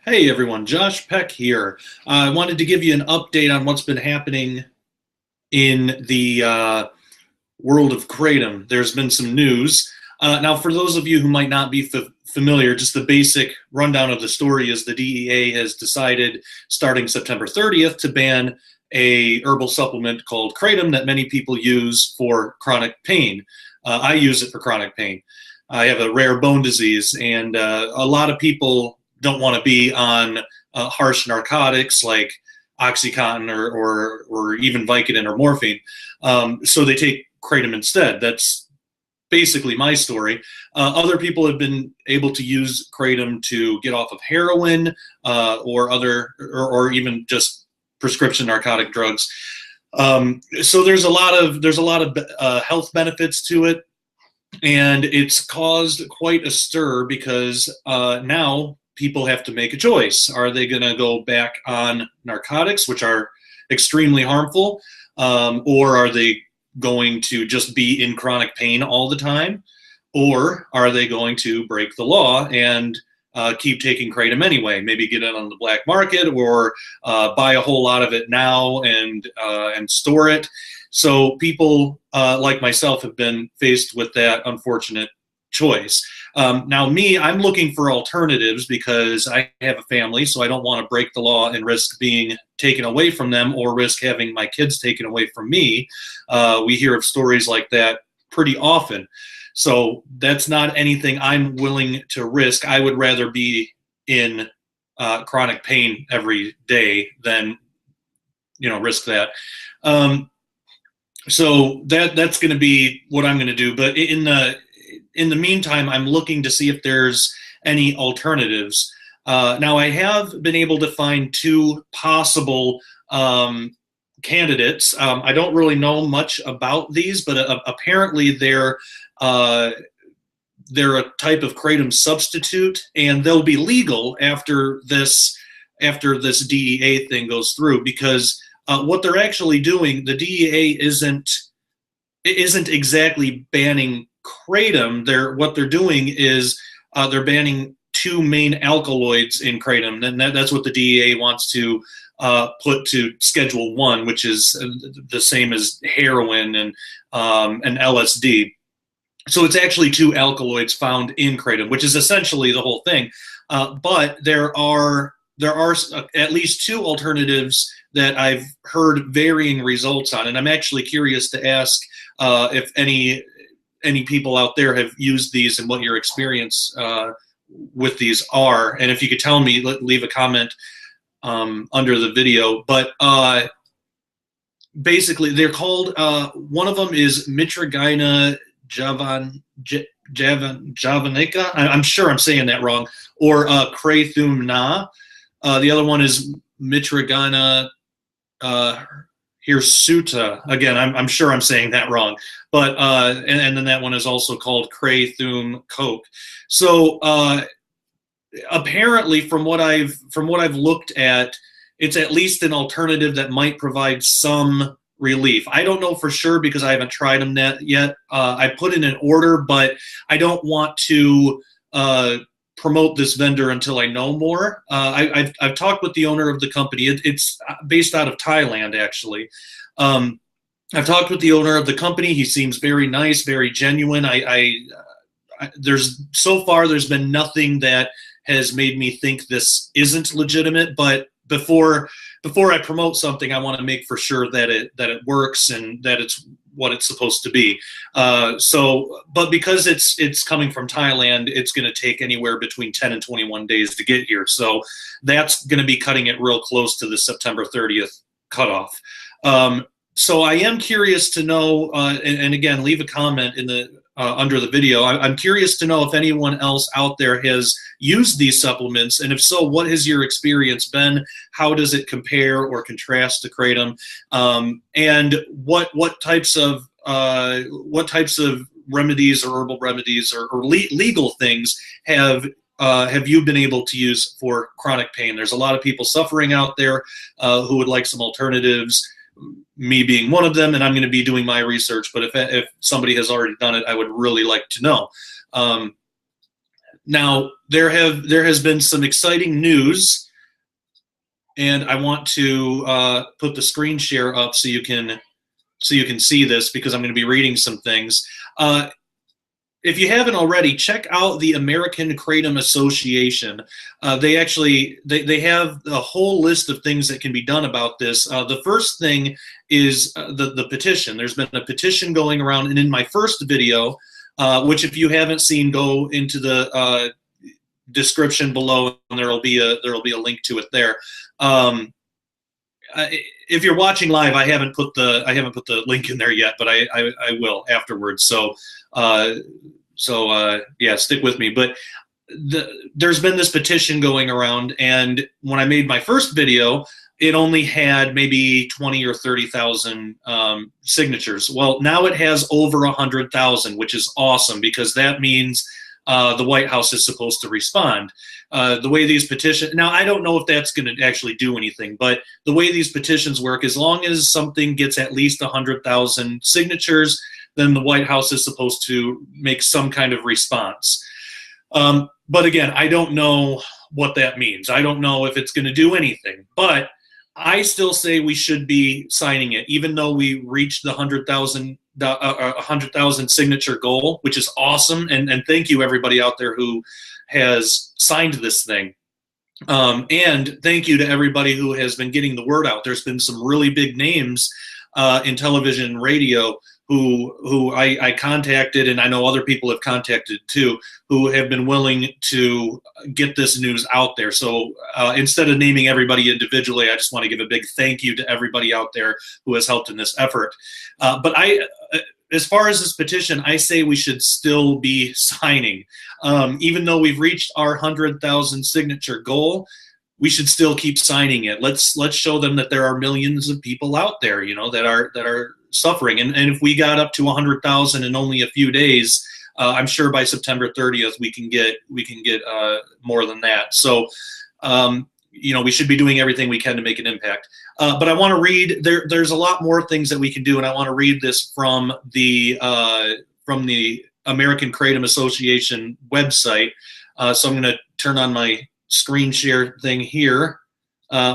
Hey everyone, Josh Peck here. I wanted to give you an update on what's been happening in the world of Kratom. There's been some news. Now, for those of you who might not be familiar, just the basic rundown of the story is the DEA has decided, starting September 30th, to ban a herbal supplement called Kratom that many people use for chronic pain. I use it for chronic pain. I have a rare bone disease, and a lot of people don't want to be on harsh narcotics like OxyContin or even Vicodin or morphine. So they take Kratom instead. That's basically my story. Other people have been able to use Kratom to get off of heroin or even just prescription narcotic drugs. So there's a lot of health benefits to it, and it's caused quite a stir because now people have to make a choice. Are they going to go back on narcotics, which are extremely harmful, or are they going to just be in chronic pain all the time, or are they going to break the law and keep taking Kratom anyway? Maybe get it on the black market or buy a whole lot of it now and store it. So people like myself have been faced with that unfortunate choice. Now, I'm looking for alternatives because I have a family, so I don't want to break the law and risk being taken away from them or risk having my kids taken away from me. We hear of stories like that pretty often. So that's not anything I'm willing to risk. I would rather be in chronic pain every day than, risk that. So that's going to be what I'm going to do. But in the meantime, I'm looking to see if there's any alternatives. Now, I have been able to find two possible candidates. I don't really know much about these, but apparently they're a type of Kratom substitute, and they'll be legal after this DEA thing goes through, because what they're actually doing, the DEA isn't exactly banning Kratom. What they're doing is they're banning two main alkaloids in Kratom, and that's what the DEA wants to put to Schedule 1, which is the same as heroin and LSD. So it's actually two alkaloids found in Kratom, which is essentially the whole thing. But there are at least two alternatives that I've heard varying results on, and I'm actually curious to ask if any people out there have used these and what your experience with these are. And if you could tell me, leave a comment under the video. But basically, they're called, one of them is Mitragyna javanica. I'm sure I'm saying that wrong. Or KRATOM na. The other one is Mitragyna hirsuta. Again, I'm sure I'm saying that wrong. But and then that one is also called KRATOM coke. So apparently, from what I've looked at, it's at least an alternative that might provide some relief. I don't know for sure because I haven't tried them yet. I put in an order, but I don't want to promote this vendor until I know more. I've talked with the owner of the company. It's based out of Thailand, actually. I've talked with the owner of the company. He seems very nice, very genuine. So far there's been nothing that has made me think this isn't legitimate. But before I promote something, I want to make for sure that it works and that it's what it's supposed to be. But because it's coming from Thailand, it's going to take anywhere between 10 and 21 days to get here. So that's going to be cutting it real close to the September 30th cutoff. So I am curious to know, and again, leave a comment in the under the video. I'm curious to know if anyone else out there has used these supplements, and if so, what has your experience been? How does it compare or contrast to Kratom? And what types of remedies or herbal remedies or legal things have you been able to use for chronic pain? There's a lot of people suffering out there who would like some alternatives, me being one of them, and I'm going to be doing my research. But if somebody has already done it, I would really like to know. Now, there has been some exciting news, and I want to put the screen share up so you can see this, because I'm going to be reading some things. If you haven't already, check out the American Kratom Association. They have a whole list of things that can be done about this. The first thing is the petition. There's been a petition going around, and in my first video, which if you haven't seen, go into the description below, and there'll be a link to it there. If you're watching live, I haven't put the link in there yet, but I will afterwards. So yeah, stick with me. But there's been this petition going around, and when I made my first video, it only had maybe 20 or 30,000 signatures. Well, now it has over 100,000, which is awesome, because that means the White House is supposed to respond. The way these petitions, now I don't know if that's going to actually do anything, but the way these petitions work, as long as something gets at least 100,000 signatures, then the White House is supposed to make some kind of response. But again, I don't know what that means. I don't know if it's going to do anything, but I still say we should be signing it, even though we reached the 100,000 signature goal, which is awesome. And thank you everybody out there who has signed this thing. And thank you to everybody who has been getting the word out. There's been some really big names in television and radio who I contacted, and I know other people have contacted too, who have been willing to get this news out there. So instead of naming everybody individually, I just want to give a big thank you to everybody out there who has helped in this effort. But as far as this petition, I say we should still be signing. Even though we've reached our 100,000 signature goal, we should still keep signing it. Let's show them that there are millions of people out there, you know, that are suffering. And if we got up to 100,000 in only a few days, I'm sure by September 30th we can get more than that. So you know, we should be doing everything we can to make an impact. But I want to read. There's a lot more things that we can do, and I want to read this from the American Kratom Association website. So I'm going to turn on my screen share thing here,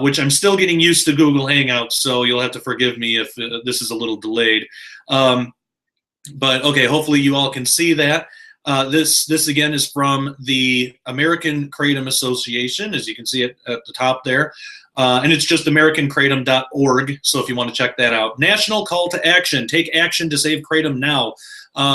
which I'm still getting used to Google Hangouts, so you'll have to forgive me if this is a little delayed. But okay, hopefully you all can see that. This again is from the American Kratom Association, as you can see it at the top there. And it's just americankratom.org, so if you want to check that out. National call to action. Take action to save kratom now.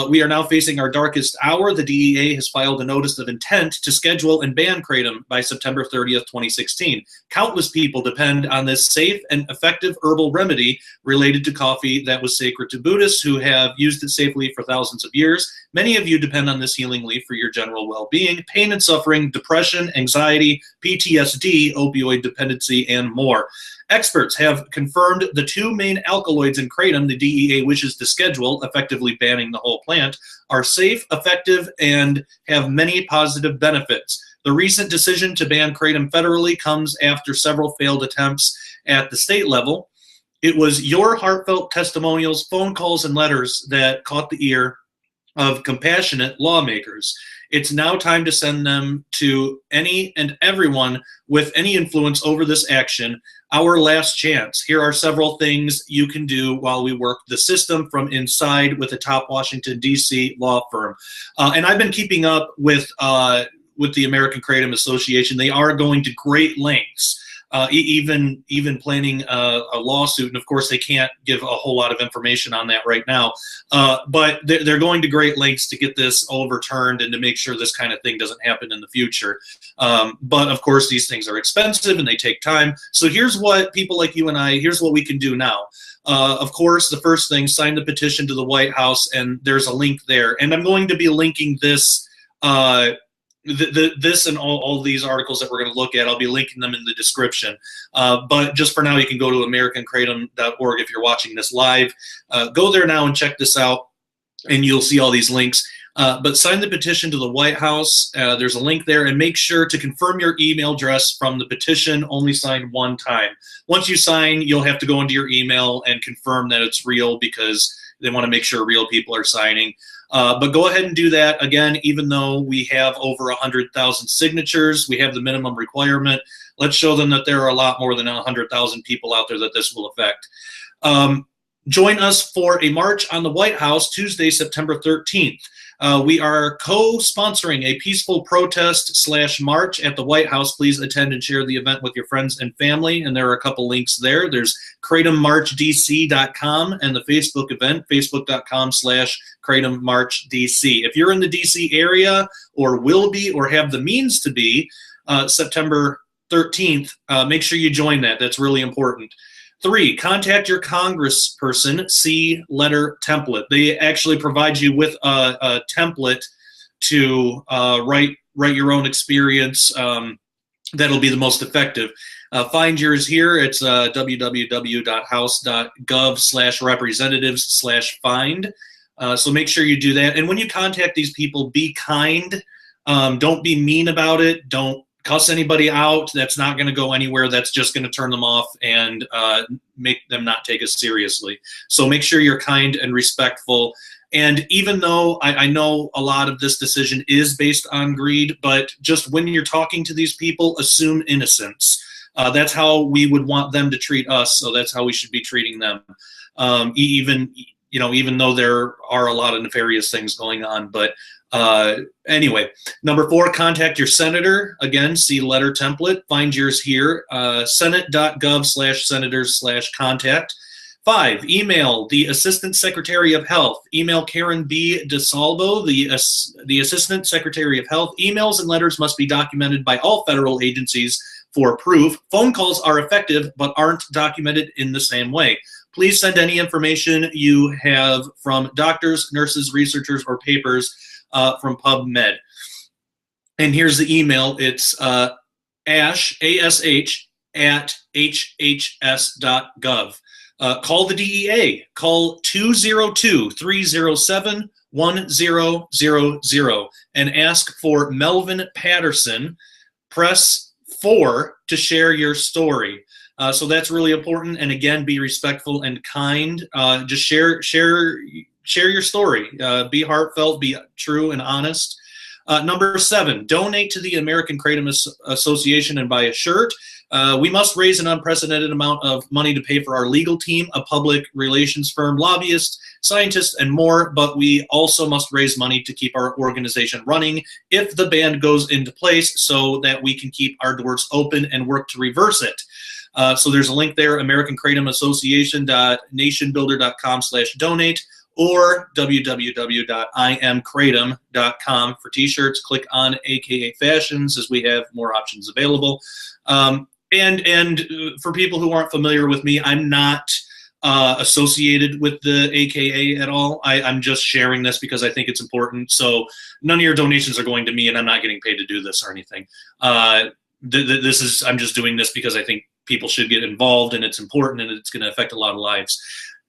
We are now facing our darkest hour. The DEA has filed a notice of intent to schedule and ban kratom by September 30th, 2016. Countless people depend on this safe and effective herbal remedy related to coffee that was sacred to Buddhists who have used it safely for thousands of years. Many of you depend on this healing leaf for your general well-being, pain and suffering, depression, anxiety, PTSD, opioid dependency, and more. Experts have confirmed the two main alkaloids in kratom the DEA wishes to schedule, effectively banning the whole plant, are safe, effective, and have many positive benefits. The recent decision to ban kratom federally comes after several failed attempts at the state level. It was your heartfelt testimonials, phone calls, and letters that caught the ear of compassionate lawmakers. It's now time to send them to any and everyone with any influence over this action. Our last chance. Here are several things you can do while we work the system from inside with a top Washington, D.C. law firm. And I've been keeping up with the American Kratom Association. They are going to great lengths, even planning a lawsuit. And of course, they can't give a whole lot of information on that right now. But they're going to great lengths to get this overturned and to make sure this kind of thing doesn't happen in the future. But of course, these things are expensive and they take time. So here's what people like you and here's what we can do now. Of course, the first thing, sign the petition to the White House, and there's a link there. And I'm going to be linking this this and all these articles that we're going to look at. I'll be linking them in the description. But just for now, you can go to americankratom.org if you're watching this live. Go there now and check this out, and you'll see all these links. But sign the petition to the White House. There's a link there, and make sure to confirm your email address from the petition. Only sign one time. Once you sign, you'll have to go into your email and confirm that it's real, because They want to make sure real people are signing. But go ahead and do that. Again, even though we have over 100,000 signatures, we have the minimum requirement. Let's show them that there are a lot more than 100,000 people out there that this will affect. Join us for a march on the White House Tuesday, September 13th. We are co-sponsoring a peaceful protest / march at the White House. Please attend and share the event with your friends and family. And there are a couple links there. There's KRATOMMarchDC.com and the Facebook event, facebook.com/KRATOMMarchDC. If you're in the DC area or will be or have the means to be September 13th, make sure you join that. That's really important. 3, contact your congressperson, see letter template. They actually provide you with a template to write your own experience. That'll be the most effective. Find yours here. It's www.house.gov/representatives/find. So make sure you do that. And when you contact these people, be kind. Don't be mean about it. Don't cuss anybody out. That's not going to go anywhere. That's just going to turn them off and make them not take us seriously. So make sure you're kind and respectful. And even though I know a lot of this decision is based on greed, but just when you're talking to these people, assume innocence. That's how we would want them to treat us. So that's how we should be treating them. Even though there are a lot of nefarious things going on, but anyway, number 4, contact your senator. Again, see letter template. Find yours here, senate.gov/senators/contact. 5, email the Assistant Secretary of Health. Email Karen B. DeSalvo, the Assistant Secretary of Health. Emails and letters must be documented by all federal agencies for proof. Phone calls are effective but aren't documented in the same way. Please send any information you have from doctors, nurses, researchers, or papers from PubMed. And here's the email. It's ash, A-S-H, @hhs.gov. Call the DEA. Call 202-307-1000 and ask for Melvin Patterson. Press 4 to share your story. So that's really important. And again, be respectful and kind. Just share your story. Be heartfelt, be true and honest. Number 7, donate to the American Kratom Association and buy a shirt. We must raise an unprecedented amount of money to pay for our legal team, a public relations firm, lobbyists, scientists, and more, but we also must raise money to keep our organization running if the ban goes into place so that we can keep our doors open and work to reverse it. So there's a link there, American Kratom Association.nationbuilder.com/donate or www.imkratom.com for t-shirts. Click on AKA Fashions as we have more options available. And for people who aren't familiar with me, I'm not associated with the AKA at all. I'm just sharing this because I think it's important. So none of your donations are going to me, and I'm not getting paid to do this or anything. I'm just doing this because I think people should get involved, and it's important, and it's going to affect a lot of lives.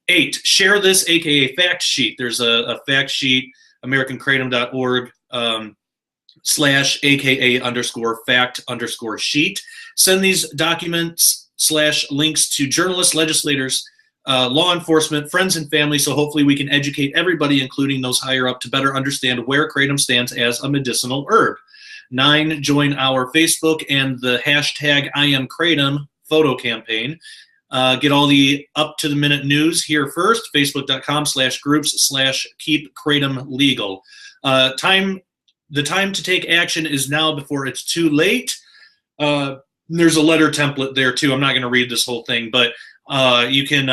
8, share this AKA fact sheet. There's a fact sheet, americankratom.org /AKA_fact_sheet. Send these documents /links to journalists, legislators, law enforcement, friends, and family, so hopefully we can educate everybody, including those higher up, to better understand where kratom stands as a medicinal herb. 9, join our Facebook and the hashtag #IamKratom photo campaign. Get all the up-to-the-minute news here first, facebook.com/groups/keepkratomlegal. The time to take action is now before it's too late. There's a letter template there too. I'm not going to read this whole thing, but you can,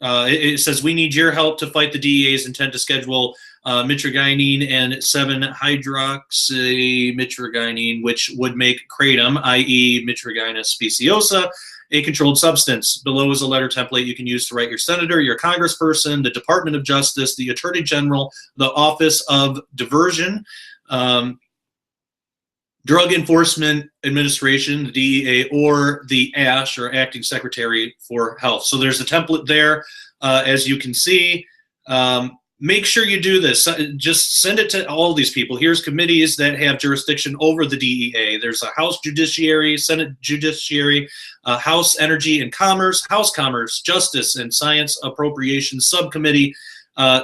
it says, we need your help to fight the DEA's intent to schedule mitragynine and 7-hydroxymitragynine, which would make kratom, i.e. Mitragynous speciosa, a controlled substance. Below is a letter template you can use to write your senator, your congressperson, the Department of Justice, the Attorney General, the Office of Diversion, Drug Enforcement Administration, the DEA, or the ASH, or Acting Secretary for Health. So there's a template there, as you can see. make sure you do this. Just send it to all these people. Here's committees that have jurisdiction over the DEA. There's a House Judiciary, Senate Judiciary, House Energy and Commerce, House Commerce, Justice and Science Appropriations Subcommittee,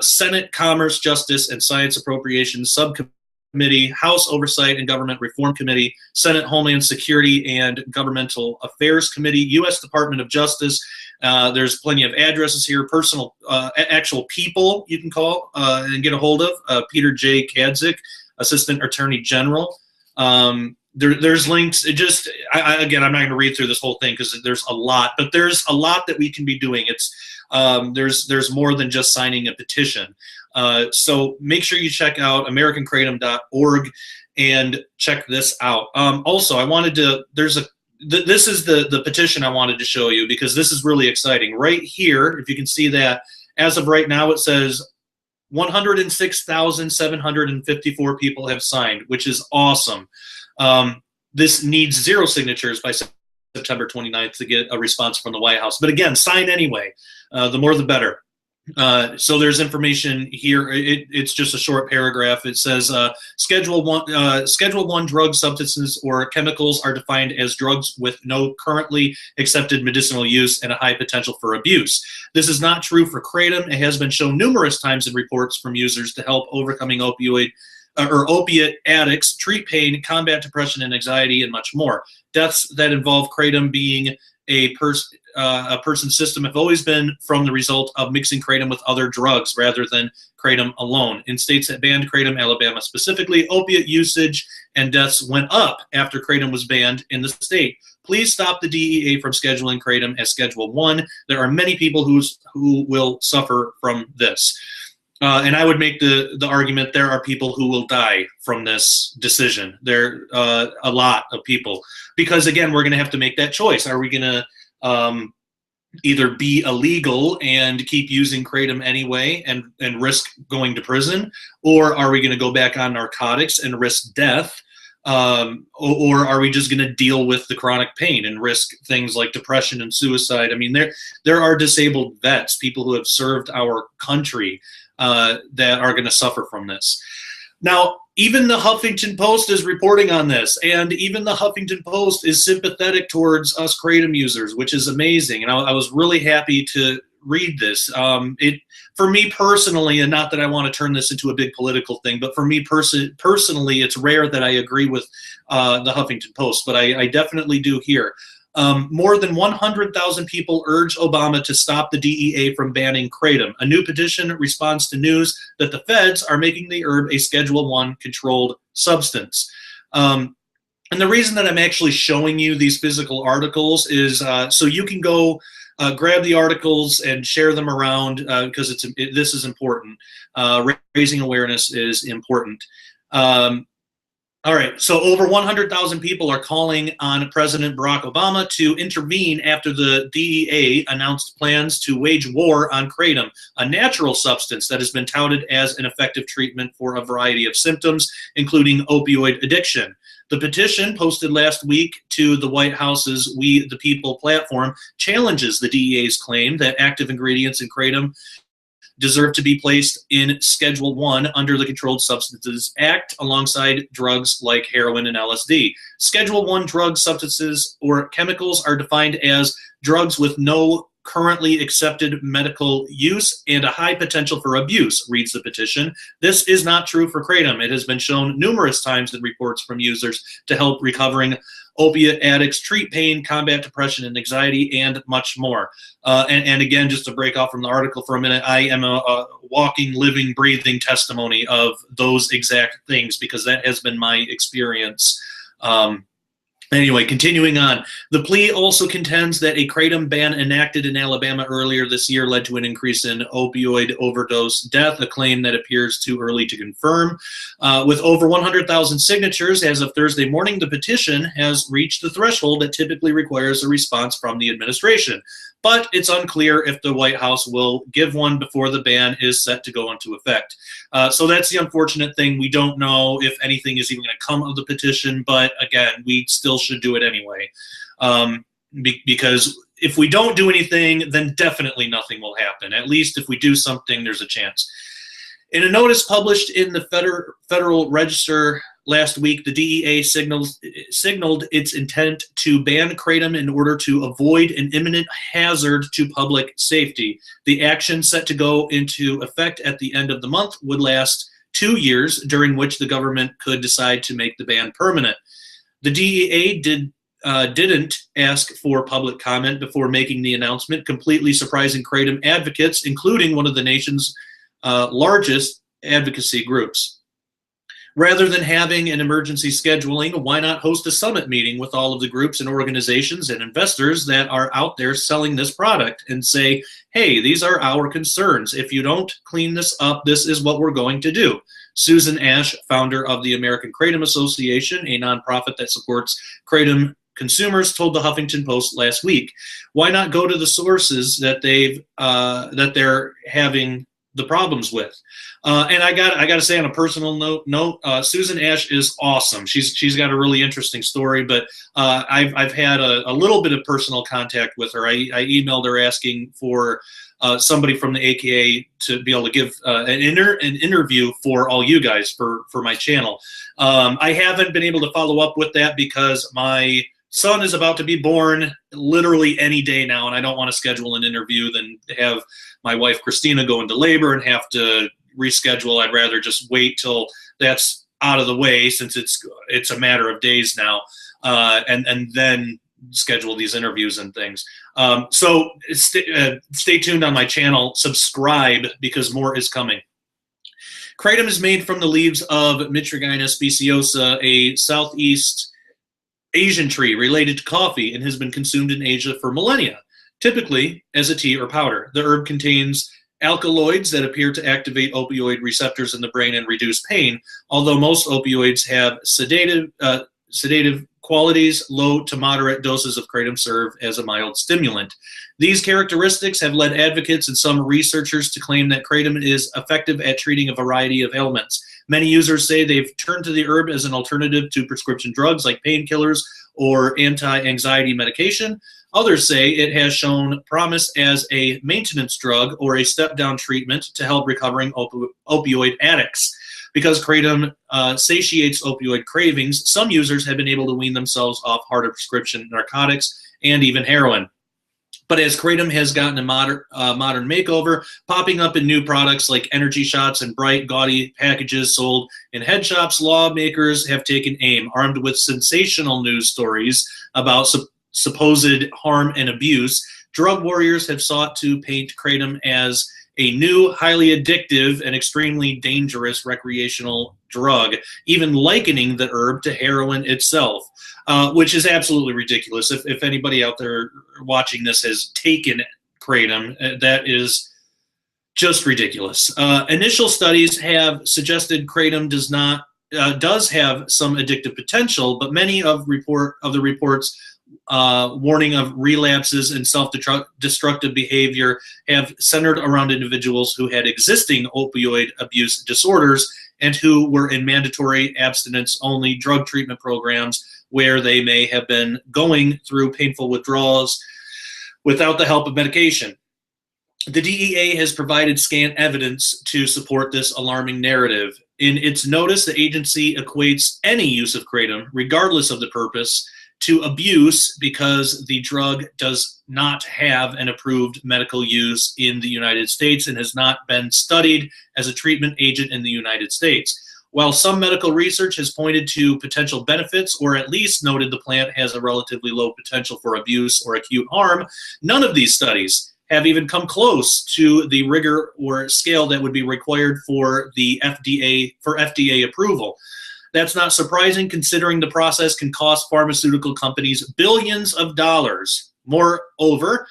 Senate Commerce, Justice and Science Appropriations Subcommittee, House Oversight and Government Reform Committee, Senate Homeland Security and Governmental Affairs Committee, U.S. Department of Justice. There's plenty of addresses here, personal, actual people you can call and get a hold of. Peter J. Kadzik, Assistant Attorney General. There's links. Again, I'm not going to read through this whole thing because there's a lot, but there's a lot that we can be doing. It's there's more than just signing a petition. So make sure you check out AmericanKratom.org and check this out. Also, I wanted to. This is the petition I wanted to show you because this is really exciting. Right here, if you can see that, as of right now, it says 106,754 people have signed, which is awesome. This needs 0 signatures by September 29th to get a response from the White House. But again, sign anyway. The more the better. So there's information here. It's just a short paragraph. It says Schedule 1 drug substances or chemicals are defined as drugs with no currently accepted medicinal use and a high potential for abuse. This is not true for kratom. It has been shown numerous times in reports from users to help overcoming opiate addicts, treat pain, combat depression and anxiety, and much more. Deaths that involve kratom being a person's system have always been from the result of mixing kratom with other drugs rather than kratom alone. In states that banned kratom, Alabama specifically, opiate usage and deaths went up after kratom was banned in the state. Please stop the DEA from scheduling kratom as Schedule 1. There are many people who will suffer from this. And I would make the argument there are people who will die from this decision. There are a lot of people. Because, again, we're going to have to make that choice. Are we going to either be illegal and keep using kratom anyway and risk going to prison? Or are we going to go back on narcotics and risk death? Or are we just going to deal with the chronic pain and risk things like depression and suicide? I mean, there are disabled vets, people who have served our country, that are going to suffer from this. Now, even the Huffington Post is reporting on this, and even the Huffington Post is sympathetic towards us kratom users, which is amazing. And I was really happy to read this. For me personally, and not that I want to turn this into a big political thing, but for me personally, it's rare that I agree with the Huffington Post, but I definitely do here. More than 100,000 people urge Obama to stop the DEA from banning kratom. A new petition responds to news that the feds are making the herb a Schedule 1 controlled substance. And the reason that I'm actually showing you these physical articles is so you can go grab the articles and share them around because this is important. Raising awareness is important. All right, so over 100,000 people are calling on President Barack Obama to intervene after the DEA announced plans to wage war on kratom, a natural substance that has been touted as an effective treatment for a variety of symptoms, including opioid addiction. The petition, posted last week to the White House's We the People platform, challenges the DEA's claim that active ingredients in kratom deserve to be placed in Schedule 1 under the Controlled Substances Act alongside drugs like heroin and LSD. Schedule 1 drug substances or chemicals are defined as drugs with no currently accepted medical use and a high potential for abuse, reads the petition. This is not true for kratom. It has been shown numerous times in reports from users to help recovering opiate addicts, treat pain, combat depression and anxiety, and much more. And again, just to break off from the article for a minute, I am a walking, living, breathing testimony of those exact things because that has been my experience. Anyway, continuing on, the plea also contends that a kratom ban enacted in Alabama earlier this year led to an increase in opioid overdose death, a claim that appears too early to confirm. With over 100,000 signatures as of Thursday morning, the petition has reached the threshold that typically requires a response from the administration. But it's unclear if the White House will give one before the ban is set to go into effect. So that's the unfortunate thing. We don't know if anything is even going to come of the petition, but again, we still should do it anyway. Because if we don't do anything, then definitely nothing will happen. At least if we do something, there's a chance. In a notice published in the Federal Register last week, the DEA signaled its intent to ban kratom in order to avoid an imminent hazard to public safety. The action, set to go into effect at the end of the month, would last 2 years, during which the government could decide to make the ban permanent. The DEA didn't ask for public comment before making the announcement, completely surprising kratom advocates, including one of the nation's largest advocacy groups. Rather than having an emergency scheduling, why not host a summit meeting with all of the groups and organizations and investors that are out there selling this product and say, hey, these are our concerns. If you don't clean this up, this is what we're going to do. Susan Ash, founder of the American Kratom Association, a nonprofit that supports kratom consumers, told the Huffington Post last week. Why not go to the sources that they're having the problems with? And I got to say, on a personal note, Susan Ash is awesome. She's got a really interesting story, but I've had a little bit of personal contact with her. I emailed her asking for somebody from the AKA to be able to give an interview for all you guys for my channel. I haven't been able to follow up with that because my son is about to be born literally any day now, and I don't want to schedule an interview than have my wife Christina go into labor and have to reschedule. I'd rather just wait till that's out of the way, since it's a matter of days now, and then schedule these interviews and things. So stay tuned on my channel, subscribe, because more is coming. Kratom is made from the leaves of Mitragyna speciosa, a Southeast Asian tree related to coffee, and has been consumed in Asia for millennia, typically as a tea or powder. The herb contains alkaloids that appear to activate opioid receptors in the brain and reduce pain. Although most opioids have sedative qualities, low to moderate doses of kratom serve as a mild stimulant. These characteristics have led advocates and some researchers to claim that kratom is effective at treating a variety of ailments. Many users say they've turned to the herb as an alternative to prescription drugs like painkillers or anti-anxiety medication. Others say it has shown promise as a maintenance drug or a step-down treatment to help recovering opioid addicts. Because kratom satiates opioid cravings, some users have been able to wean themselves off harder prescription narcotics and even heroin. But as kratom has gotten a modern makeover, popping up in new products like energy shots and bright, gaudy packages sold in head shops, lawmakers have taken aim. Armed with sensational news stories about supposed harm and abuse, drug warriors have sought to paint kratom as a new, highly addictive, and extremely dangerous recreational drug, even likening the herb to heroin itself, which is absolutely ridiculous. If anybody out there watching this has taken kratom, that is just ridiculous. Initial studies have suggested kratom does have some addictive potential, but many of the reports warning of relapses and self-destructive behavior have centered around individuals who had existing opioid abuse disorders and who were in mandatory abstinence-only drug treatment programs where they may have been going through painful withdrawals without the help of medication. The DEA has provided scant evidence to support this alarming narrative. In its notice, the agency equates any use of kratom, regardless of the purpose, to abuse because the drug does not have an approved medical use in the United States and has not been studied as a treatment agent in the United States. While some medical research has pointed to potential benefits, or at least noted the plant has a relatively low potential for abuse or acute harm, none of these studies have even come close to the rigor or scale that would be required for the FDA approval. That's not surprising, considering the process can cost pharmaceutical companies billions of dollars. Moreover,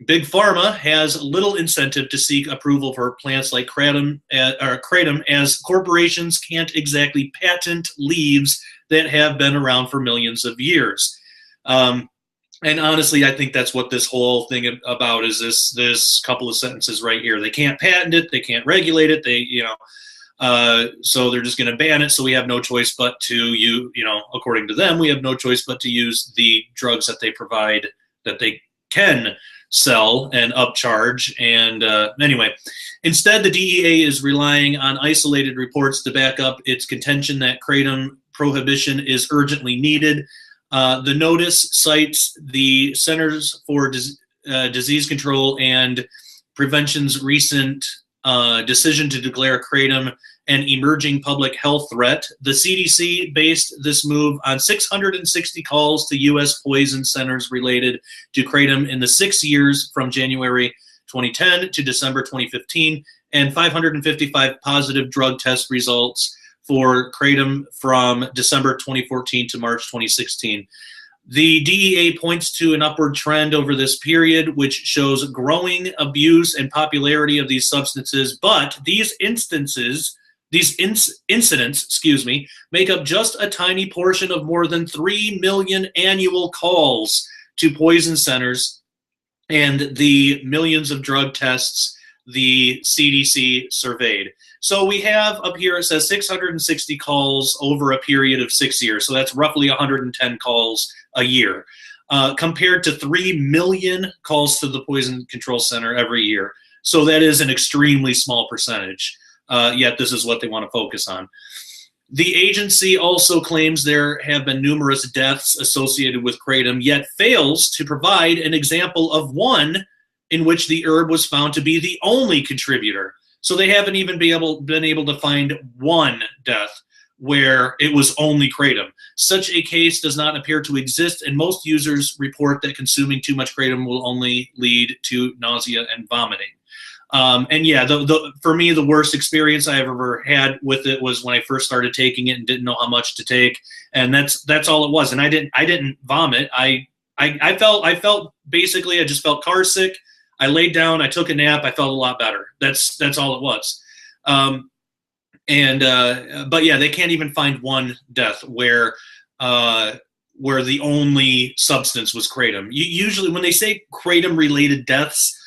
Big Pharma has little incentive to seek approval for plants like kratom, as corporations can't exactly patent leaves that have been around for millions of years. And honestly, I think that's what this whole thing about is. This couple of sentences right here. They can't patent it. They can't regulate it. So they're just going to ban it. So we have no choice but to according to them, we have no choice but to use the drugs that they provide, that they can sell and upcharge. And anyway, instead, the DEA is relying on isolated reports to back up its contention that kratom prohibition is urgently needed. The notice cites the Centers for Disease Control and Prevention's recent decision to declare kratom an emerging public health threat. The CDC based this move on 660 calls to U.S. poison centers related to kratom in the 6 years from January 2010 to December 2015, and 555 positive drug test results for kratom from December 2014 to March 2016. The DEA points to an upward trend over this period, which shows growing abuse and popularity of these substances, but these incidents, make up just a tiny portion of more than 3 million annual calls to poison centers and the millions of drug tests the CDC surveyed. So we have up here, it says 660 calls over a period of 6 years. So that's roughly 110 calls a year, compared to 3 million calls to the Poison Control Center every year. So that is an extremely small percentage, yet this is what they want to focus on. The agency also claims there have been numerous deaths associated with kratom, yet fails to provide an example of one in which the herb was found to be the only contributor. So they haven't even been able to find one death where it was only kratom. Such a case does not appear to exist, and most users report that consuming too much kratom will only lead to nausea and vomiting. And yeah, for me, the worst experience I ever had with it was when I first started taking it and didn't know how much to take, and that's all it was. And I didn't vomit. I felt basically, I just felt car sick. I laid down, I took a nap, I felt a lot better. That's all it was. But yeah, they can't even find one death where the only substance was kratom. Usually when they say kratom-related deaths,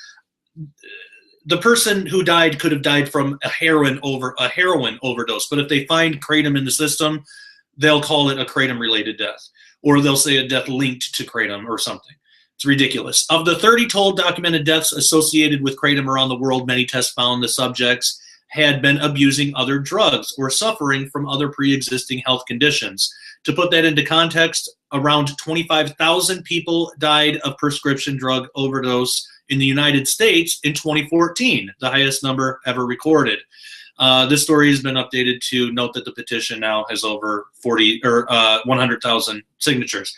the person who died could have died from a heroin overdose. But if they find kratom in the system, they'll call it a kratom-related death, or they'll say a death linked to kratom or something. It's ridiculous. Of the 30 total documented deaths associated with kratom around the world, many tests found the subjects had been abusing other drugs or suffering from other pre-existing health conditions. To put that into context, around 25,000 people died of prescription drug overdose in the United States in 2014, the highest number ever recorded. This story has been updated to note that the petition now has over 100,000 signatures.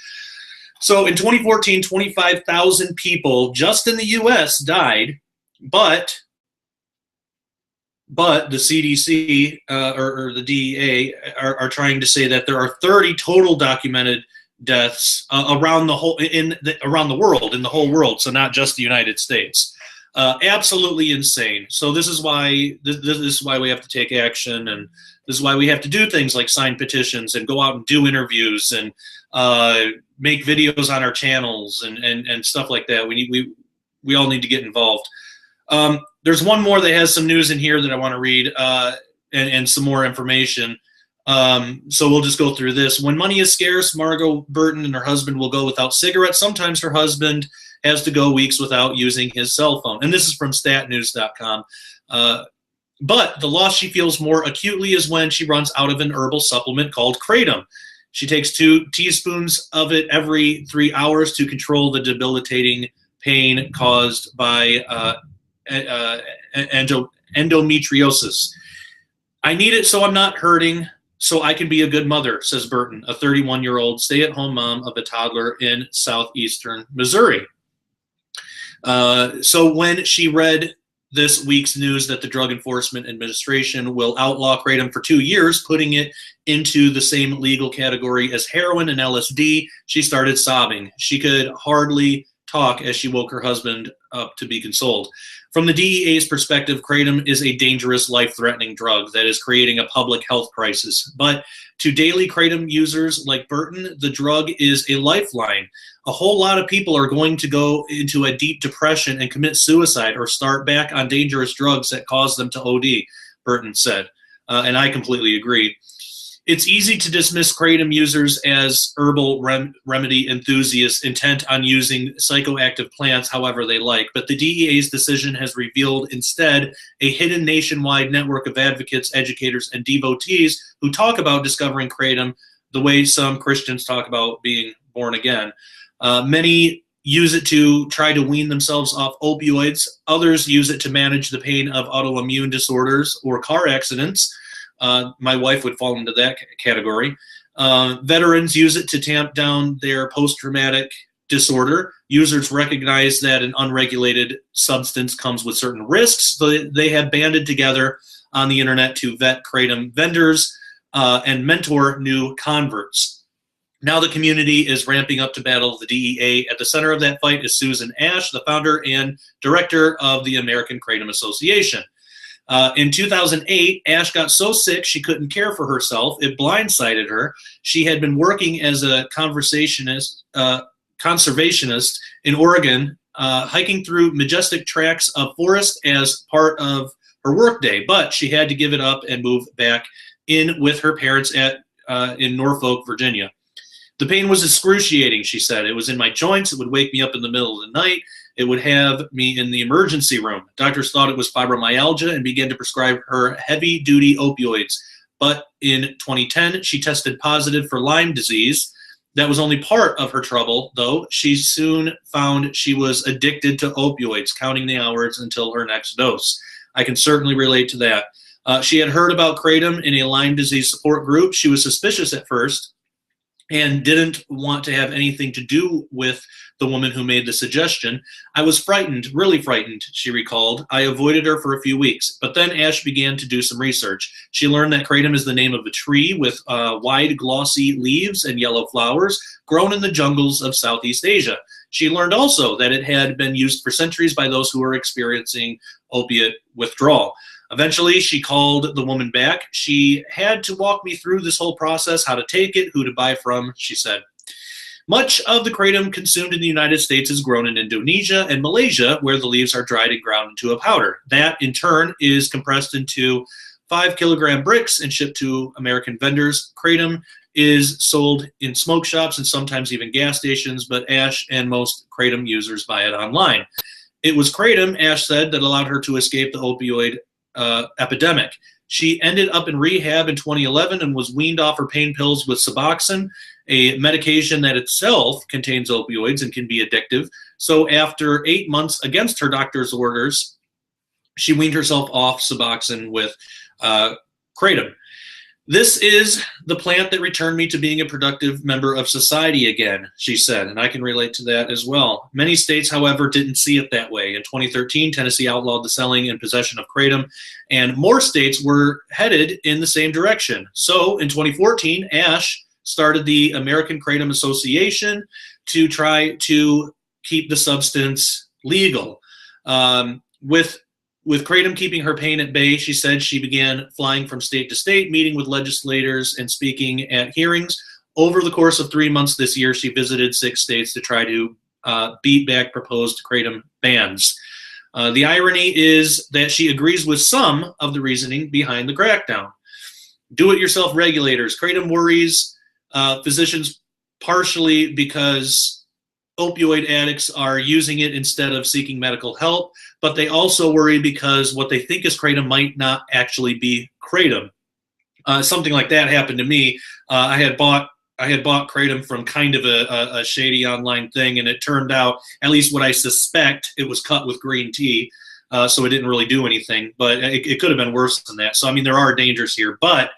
So in 2014, 25,000 people just in the U.S. died, but the CDC or the DEA are trying to say that there are 30 total documented deaths around the world, in the whole world, so not just the United States. Absolutely insane. So this is why we have to take action, and this is why we have to do things like sign petitions and go out and do interviews and make videos on our channels and stuff like that. We all need to get involved. There's one more that has some news in here that I want to read and some more information. So we'll just go through this. When money is scarce, Margot Burton and her husband will go without cigarettes. Sometimes her husband has to go weeks without using his cell phone. And this is from statnews.com. But the loss she feels more acutely is when she runs out of an herbal supplement called kratom. She takes 2 teaspoons of it every 3 hours to control the debilitating pain caused by endometriosis. I need it so I'm not hurting, so I can be a good mother, says Burton, a 31-year-old stay-at-home mom of a toddler in southeastern Missouri. So when she read this week's news that the Drug Enforcement Administration will outlaw kratom for 2 years, putting it into the same legal category as heroin and LSD, she started sobbing. She could hardly talk as she woke her husband up to be consoled. From the DEA's perspective, kratom is a dangerous, life-threatening drug that is creating a public health crisis. But to daily kratom users like Burton, the drug is a lifeline. A whole lot of people are going to go into a deep depression and commit suicide or start back on dangerous drugs that cause them to OD, Burton said. And I completely agree. It's easy to dismiss kratom users as herbal remedy enthusiasts intent on using psychoactive plants however they like, but the DEA's decision has revealed instead a hidden nationwide network of advocates, educators, and devotees who talk about discovering kratom the way some Christians talk about being born again. Many use it to try to wean themselves off opioids. Others use it to manage the pain of autoimmune disorders or car accidents. My wife would fall into that category. Veterans use it to tamp down their post-traumatic disorder. Users recognize that an unregulated substance comes with certain risks, so they have banded together on the internet to vet kratom vendors and mentor new converts. Now the community is ramping up to battle the DEA. At the center of that fight is Susan Ash, the founder and director of the American Kratom Association. In 2008, Ash got so sick she couldn't care for herself. It blindsided her. She had been working as a conservationist in Oregon, hiking through majestic tracts of forest as part of her workday, but she had to give it up and move back in with her parents in Norfolk, Virginia. The pain was excruciating, she said. It was in my joints. It would wake me up in the middle of the night. It would have me in the emergency room. Doctors thought it was fibromyalgia and began to prescribe her heavy-duty opioids. But in 2010, she tested positive for Lyme disease. That was only part of her trouble, though. She soon found she was addicted to opioids, counting the hours until her next dose. I can certainly relate to that. She had heard about kratom in a Lyme disease support group. She was suspicious at first and didn't want to have anything to do with the woman who made the suggestion. I was frightened, really frightened, she recalled. I avoided her for a few weeks, but then Ash began to do some research. She learned that kratom is the name of a tree with wide, glossy leaves and yellow flowers grown in the jungles of Southeast Asia. She learned also that it had been used for centuries by those who were experiencing opiate withdrawal. Eventually, she called the woman back. She had to walk me through this whole process, how to take it, who to buy from, she said. Much of the kratom consumed in the United States is grown in Indonesia and Malaysia, where the leaves are dried and ground into a powder. That, in turn, is compressed into 5-kilogram bricks and shipped to American vendors. Kratom is sold in smoke shops and sometimes even gas stations, but Ash and most kratom users buy it online. It was kratom, Ash said, that allowed her to escape the opioid epidemic. She ended up in rehab in 2011 and was weaned off her pain pills with Suboxone, a medication that itself contains opioids and can be addictive. So after 8 months against her doctor's orders, she weaned herself off Suboxone with kratom. This is the plant that returned me to being a productive member of society again, she said, and I can relate to that as well. Many states, however, didn't see it that way. In 2013, Tennessee outlawed the selling and possession of kratom, and more states were headed in the same direction. So in 2014, Ash started the American Kratom Association to try to keep the substance legal. With kratom keeping her pain at bay, she said she began flying from state to state, meeting with legislators and speaking at hearings. Over the course of 3 months this year, she visited 6 states to try to beat back proposed kratom bans. The irony is that she agrees with some of the reasoning behind the crackdown. Do-it-yourself regulators. Kratom worries physicians partially because opioid addicts are using it instead of seeking medical help, but they also worry because what they think is kratom might not actually be kratom. Something like that happened to me. I had bought kratom from kind of a shady online thing, and it turned out, at least what I suspect, it was cut with green tea, so it didn't really do anything. But it could have been worse than that. So I mean, there are dangers here, but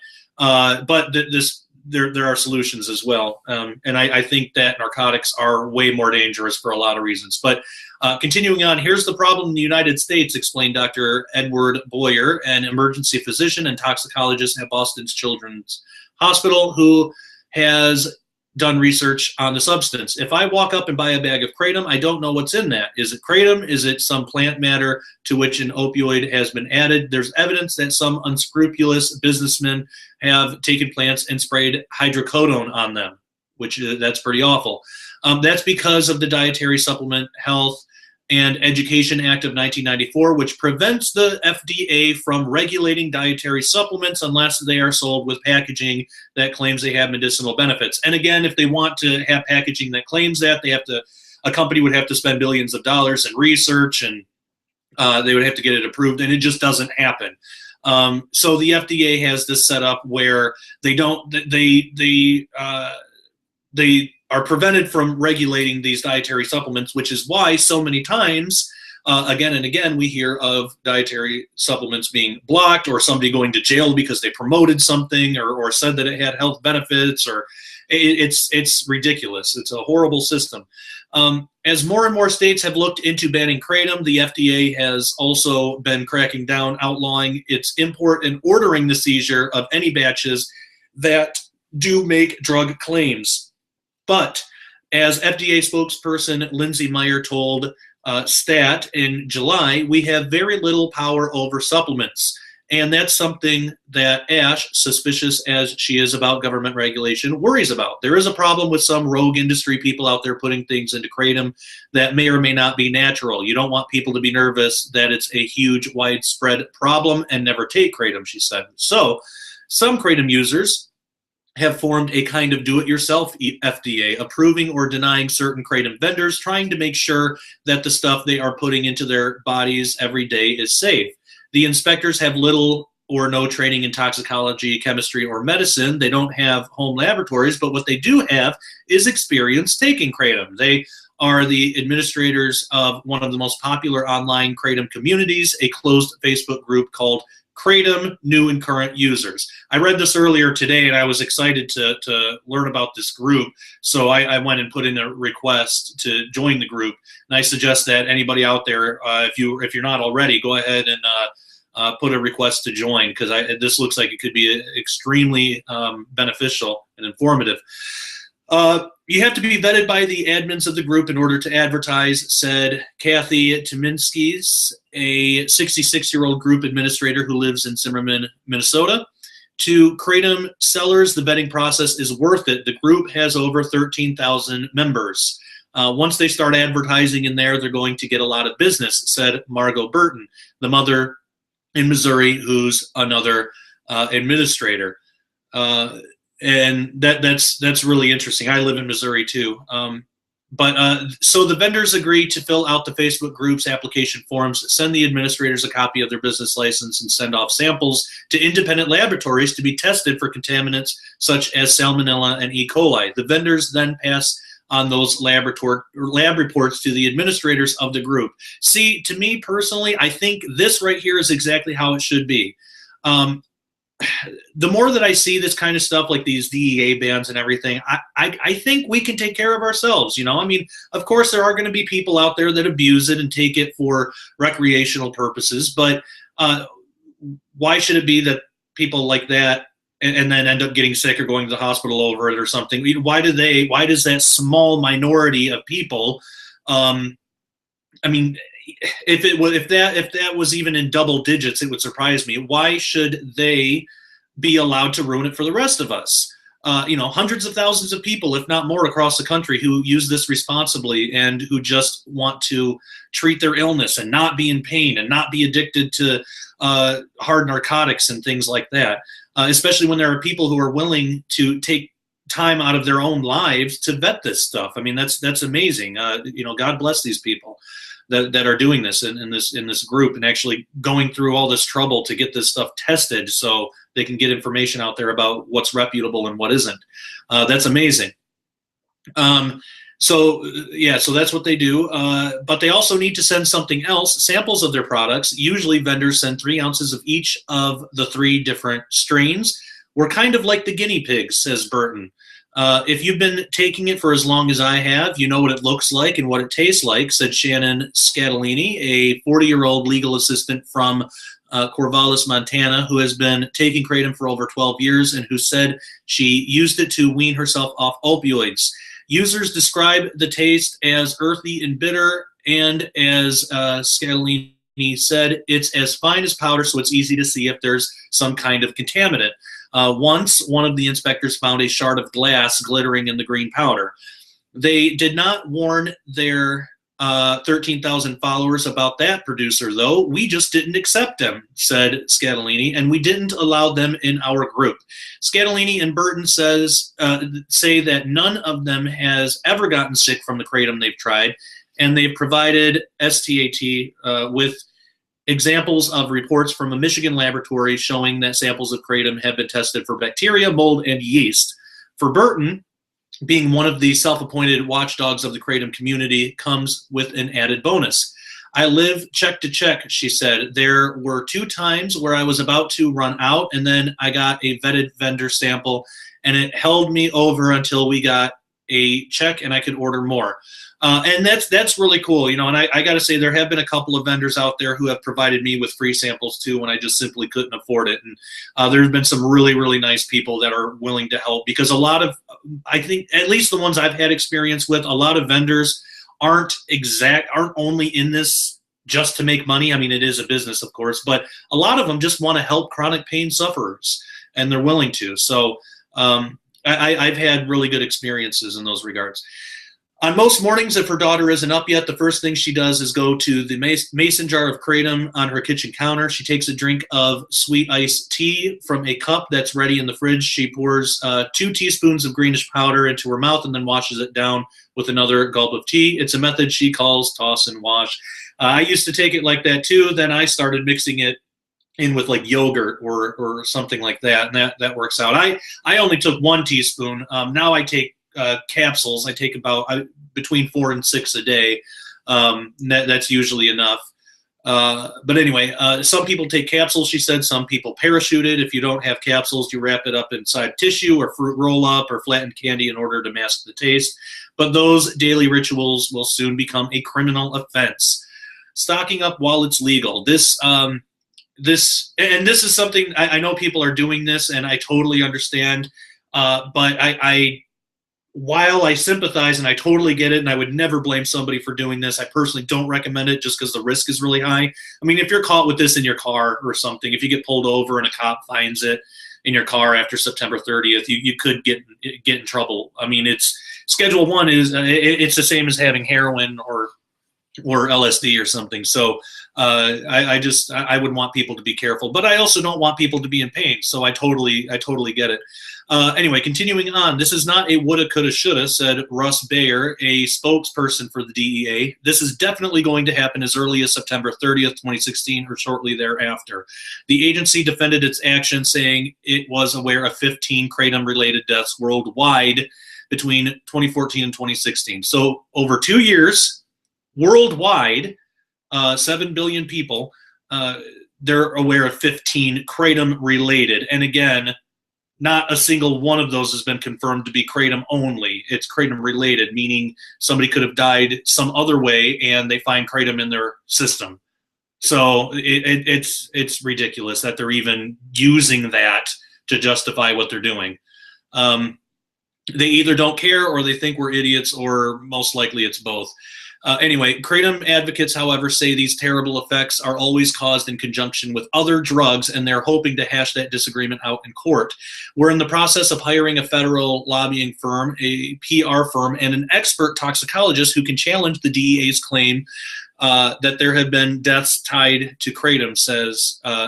there are solutions as well. And I think that narcotics are way more dangerous for a lot of reasons. But continuing on, here's the problem in the United States, explained Dr. Edward Boyer, an emergency physician and toxicologist at Boston's Children's Hospital, who has done research on the substance. If I walk up and buy a bag of kratom, I don't know what's in that. Is it kratom? Is it some plant matter to which an opioid has been added? There's evidence that some unscrupulous businessmen have taken plants and sprayed hydrocodone on them, which that's pretty awful. That's because of the Dietary Supplement Health and Education Act of 1994, which prevents the FDA from regulating dietary supplements unless they are sold with packaging that claims they have medicinal benefits. And again, if they want to have packaging that claims that, a company would have to spend billions of dollars in research, and they would have to get it approved, and it just doesn't happen. So the FDA has this set up where they are prevented from regulating these dietary supplements, which is why so many times, again and again, we hear of dietary supplements being blocked, or somebody going to jail because they promoted something or said that it had health benefits, or it's ridiculous. It's a horrible system. As more and more states have looked into banning kratom, the FDA has also been cracking down, outlawing its import and ordering the seizure of any batches that do make drug claims. But as FDA spokesperson Lindsay Meyer told STAT in July, we have very little power over supplements. And that's something that Ash, suspicious as she is about government regulation, worries about. There is a problem with some rogue industry people out there putting things into kratom that may or may not be natural. You don't want people to be nervous that it's a huge, widespread problem and never take kratom, she said. So some kratom users have formed a kind of do-it-yourself FDA, approving or denying certain kratom vendors, trying to make sure that the stuff they are putting into their bodies every day is safe. The inspectors have little or no training in toxicology, chemistry, or medicine. They don't have home laboratories, but what they do have is experience taking kratom. They are the administrators of one of the most popular online kratom communities, a closed Facebook group called KRATOM New and Current Users. I read this earlier today, and I was excited to learn about this group, so I went and put in a request to join the group. And I suggest that anybody out there, if you're not already, go ahead and put a request to join, because this looks like it could be extremely beneficial and informative. You have to be vetted by the admins of the group in order to advertise, said Kathy Tominskis, a 66-year-old group administrator who lives in Zimmerman, Minnesota. To kratom sellers, the vetting process is worth it. The group has over 13,000 members. Once they start advertising in there, they're going to get a lot of business, said Margot Burton, the mother in Missouri who's another administrator. And that's really interesting. I live in Missouri too. So the vendors agree to fill out the Facebook group's application forms, send the administrators a copy of their business license, and send off samples to independent laboratories to be tested for contaminants such as salmonella and E. coli. The vendors then pass on those lab reports to the administrators of the group. See, to me personally, I think this right here is exactly how it should be. The more that I see this kind of stuff, like these DEA bans and everything, I think we can take care of ourselves. You know, I mean, of course, there are going to be people out there that abuse it and take it for recreational purposes, but why should it be that people like that and then end up getting sick or going to the hospital over it or something? Why does that small minority of people, I mean, if that was even in double digits, it would surprise me. Why should they be allowed to ruin it for the rest of us? Hundreds of thousands of people, if not more, across the country who use this responsibly and who just want to treat their illness and not be in pain and not be addicted to hard narcotics and things like that. Especially when there are people who are willing to take time out of their own lives to vet this stuff. I mean, that's amazing. God bless these people that are doing this in this group and actually going through all this trouble to get this stuff tested so they can get information out there about what's reputable and what isn't. That's amazing. So that's what they do. But they also need to send something else, samples of their products. Usually vendors send 3 ounces of each of the 3 different strains. We're kind of like the guinea pigs, says Burton. If you've been taking it for as long as I have, you know what it looks like and what it tastes like, said Shannon Scatolini, a 40-year-old legal assistant from Corvallis, Montana, who has been taking kratom for over 12 years and who said she used it to wean herself off opioids. Users describe the taste as earthy and bitter, and as Scatolini said, it's as fine as powder, so it's easy to see if there's some kind of contaminant. Once, one of the inspectors found a shard of glass glittering in the green powder. They did not warn their 13,000 followers about that producer, though. We just didn't accept them, said Scatolini, and we didn't allow them in our group. Scatolini and Burton say that none of them has ever gotten sick from the kratom they've tried, and they've provided STAT with examples of reports from a Michigan laboratory showing that samples of kratom have been tested for bacteria, mold, and yeast. For Burton, being one of the self-appointed watchdogs of the kratom community comes with an added bonus. I live check to check, she said. There were 2 times where I was about to run out, and then I got a vetted vendor sample, and it held me over until we got a check and I could order more. And that's really cool, you know, and I got to say there have been a couple of vendors out there who have provided me with free samples too when I just simply couldn't afford it. And there's been some really, really nice people that are willing to help, because a lot of, I think, at least the ones I've had experience with, a lot of vendors aren't only in this just to make money. I mean, it is a business, of course, but a lot of them just want to help chronic pain sufferers, and they're willing to. So I've had really good experiences in those regards. On most mornings, if her daughter isn't up yet, the first thing she does is go to the mason jar of kratom on her kitchen counter. She takes a drink of sweet iced tea from a cup that's ready in the fridge. She pours 2 teaspoons of greenish powder into her mouth and then washes it down with another gulp of tea. It's a method she calls toss and wash. I used to take it like that too. Then I started mixing it in with like yogurt or something like that, and that works out. I only took 1 teaspoon. Now I take capsules. I take about between 4 and 6 a day. That's usually enough. But anyway, some people take capsules, she said. Some people parachute it. If you don't have capsules, you wrap it up inside tissue or fruit roll-up or flattened candy in order to mask the taste. But those daily rituals will soon become a criminal offense. Stocking up while it's legal. This is something I know people are doing this, and I totally understand. But while I sympathize and I totally get it, and I would never blame somebody for doing this, I personally don't recommend it just because the risk is really high. I mean, if you're caught with this in your car or something, if you get pulled over and a cop finds it in your car after September 30th, you could get in trouble. I mean, it's Schedule 1 is it's the same as having heroin or LSD or something. So I would want people to be careful, but I also don't want people to be in pain. So I totally get it. Anyway, continuing on, this is not a woulda, coulda, shoulda, said Russ Bayer, a spokesperson for the DEA. This is definitely going to happen as early as September 30th, 2016, or shortly thereafter. The agency defended its action, saying it was aware of 15 kratom-related deaths worldwide between 2014 and 2016. So over 2 years, worldwide, 7 billion people, they're aware of 15 kratom-related. And again, not a single one of those has been confirmed to be kratom only. It's kratom related, meaning somebody could have died some other way and they find kratom in their system. So it's ridiculous that they're even using that to justify what they're doing. They either don't care or they think we're idiots, or most likely it's both. Anyway, kratom advocates, however, say these terrible effects are always caused in conjunction with other drugs, and they're hoping to hash that disagreement out in court. We're in the process of hiring a federal lobbying firm, a PR firm, and an expert toxicologist who can challenge the DEA's claim that there have been deaths tied to kratom,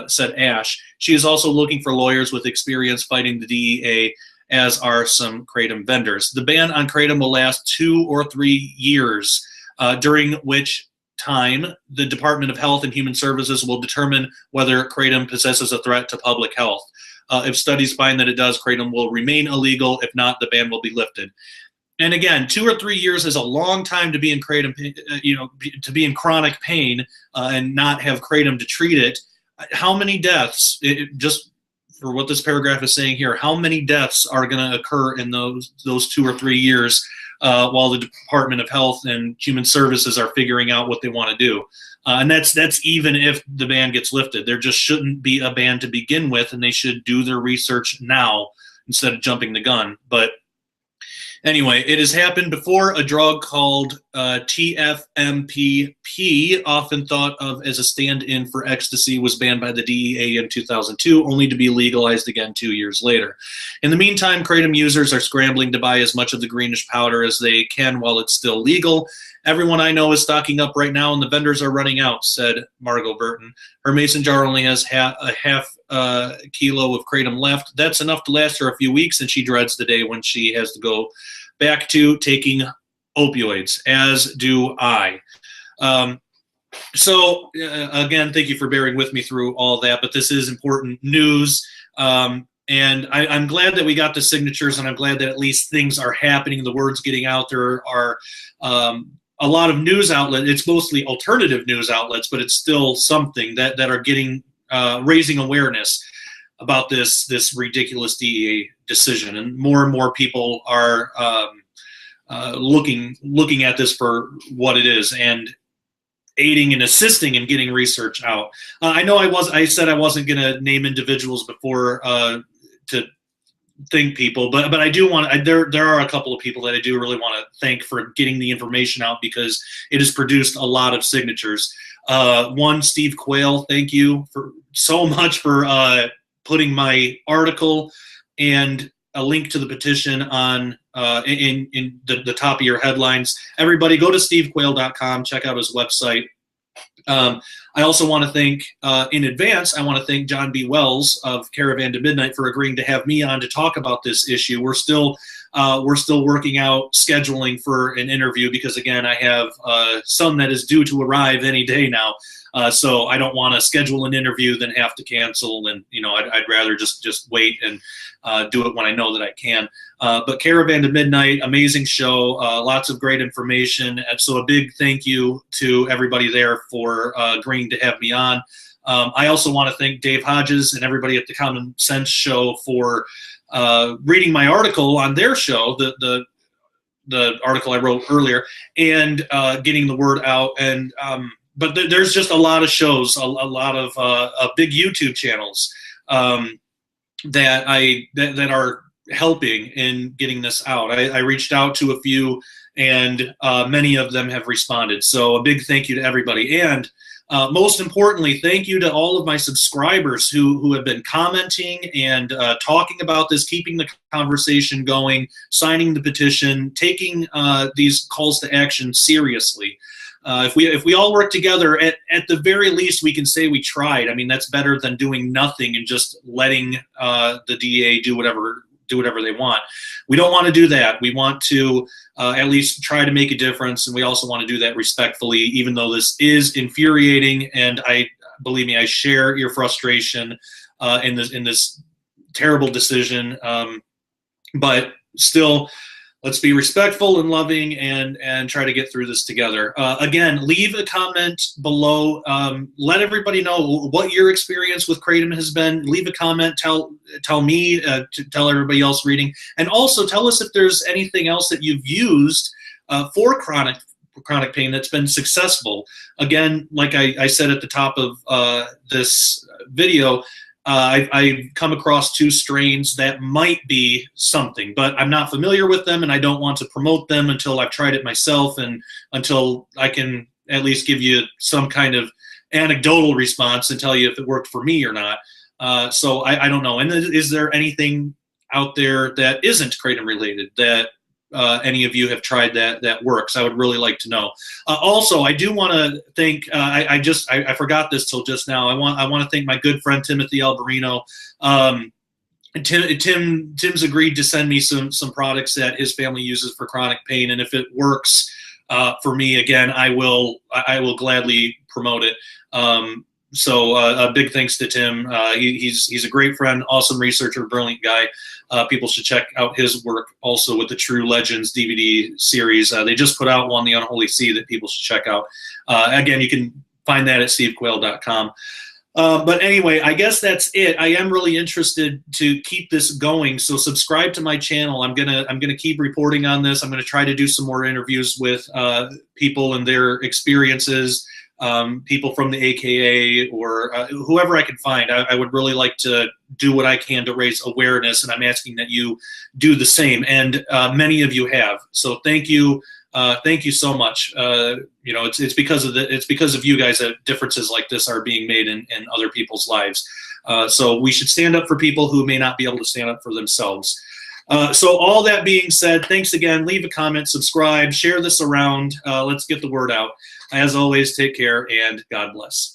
said Ash. She is also looking for lawyers with experience fighting the DEA, as are some kratom vendors. The ban on kratom will last 2 or 3 years. During which time the Department of Health and Human Services will determine whether kratom possesses a threat to public health. If studies find that it does, kratom will remain illegal. If not, the ban will be lifted. And again, 2 or 3 years is a long time to be in kratom, to be in chronic pain and not have kratom to treat it. How many deaths, just for what this paragraph is saying here, how many deaths are going to occur in those 2 or 3 years? While the Department of Health and Human Services are figuring out what they want to do. And that's even if the ban gets lifted. There just shouldn't be a ban to begin with, and they should do their research now instead of jumping the gun. But anyway, it has happened before. A drug called TFMPP, often thought of as a stand-in for ecstasy, was banned by the DEA in 2002, only to be legalized again 2 years later. In the meantime, kratom users are scrambling to buy as much of the greenish powder as they can while it's still legal. Everyone I know is stocking up right now, and the vendors are running out," said Margot Burton. "Her mason jar only has a half kilo of kratom left. That's enough to last her a few weeks, and she dreads the day when she has to go back to taking opioids, as do I." So again, thank you for bearing with me through all that, but this is important news. And I'm glad that we got the signatures, and I'm glad that at least things are happening. The word's getting out. There are a lot of news outlets. It's mostly alternative news outlets, but it's still something that are getting raising awareness about this ridiculous DEA decision, and more people are looking at this for what it is, and aiding and assisting in getting research out. I know I said I wasn't going to name individuals before to thank people, but I do want there are a couple of people that I do really want to thank for getting the information out, because it has produced a lot of signatures. One, Steve Quayle, thank you so much for putting my article and a link to the petition on in the top of your headlines. Everybody go to stevequayle.com, check out his website. I also want to thank, in advance, I want to thank John B. Wells of Caravan to Midnight for agreeing to have me on to talk about this issue. We're still working out scheduling for an interview, because again, I have some that is due to arrive any day now. So I don't want to schedule an interview then have to cancel, and I'd rather just wait and do it when I know that I can. But Caravan to Midnight, amazing show, lots of great information. And so a big thank you to everybody there for agreeing to have me on. I also want to thank Dave Hodges and everybody at the Common Sense Show for reading my article on their show, the article I wrote earlier, and getting the word out. And but there's just a lot of shows, a lot of big YouTube channels that are helping in getting this out. I reached out to a few, and many of them have responded. So a big thank you to everybody. And most importantly, thank you to all of my subscribers who have been commenting and talking about this, keeping the conversation going, signing the petition, taking these calls to action seriously. If we all work together, at the very least, we can say we tried. I mean, that's better than doing nothing and just letting the DEA do whatever they want. We don't want to do that. We want to at least try to make a difference, and we also want to do that respectfully, even though this is infuriating. And believe me, I share your frustration in this terrible decision. But still, let's be respectful and loving and try to get through this together. Again, leave a comment below. Let everybody know what your experience with Kratom has been. Leave a comment. Tell me, tell everybody else reading. And also tell us if there's anything else that you've used for chronic pain that's been successful. Again, like I said at the top of this video, I've come across 2 strains that might be something, but I'm not familiar with them, and I don't want to promote them until I've tried it myself, and until I can at least give you some kind of anecdotal response and tell you if it worked for me or not. So I don't know. And is there anything out there that isn't Kratom related that any of you have tried that works? I would really like to know. Also, I do want to thank. I forgot this till just now. I want to thank my good friend Timothy Alberino. Tim's agreed to send me some products that his family uses for chronic pain, and if it works for me, again, I will gladly promote it. So a big thanks to Tim. He's a great friend, awesome researcher, brilliant guy. People should check out his work also with the True Legends DVD series. They just put out one, The Unholy Sea, that people should check out. Again, you can find that at stevequayle.com. But anyway, I guess that's it. I am really interested to keep this going, so subscribe to my channel. I'm gonna keep reporting on this. I'm gonna try to do some more interviews with people and their experiences. People from the AKA or whoever I can find. I would really like to do what I can to raise awareness, and I'm asking that you do the same, and many of you have. So thank you so much. It's because of you guys that differences like this are being made in other people's lives. So we should stand up for people who may not be able to stand up for themselves. So all that being said, thanks again. Leave a comment, subscribe, share this around. Let's get the word out. As always, take care and God bless.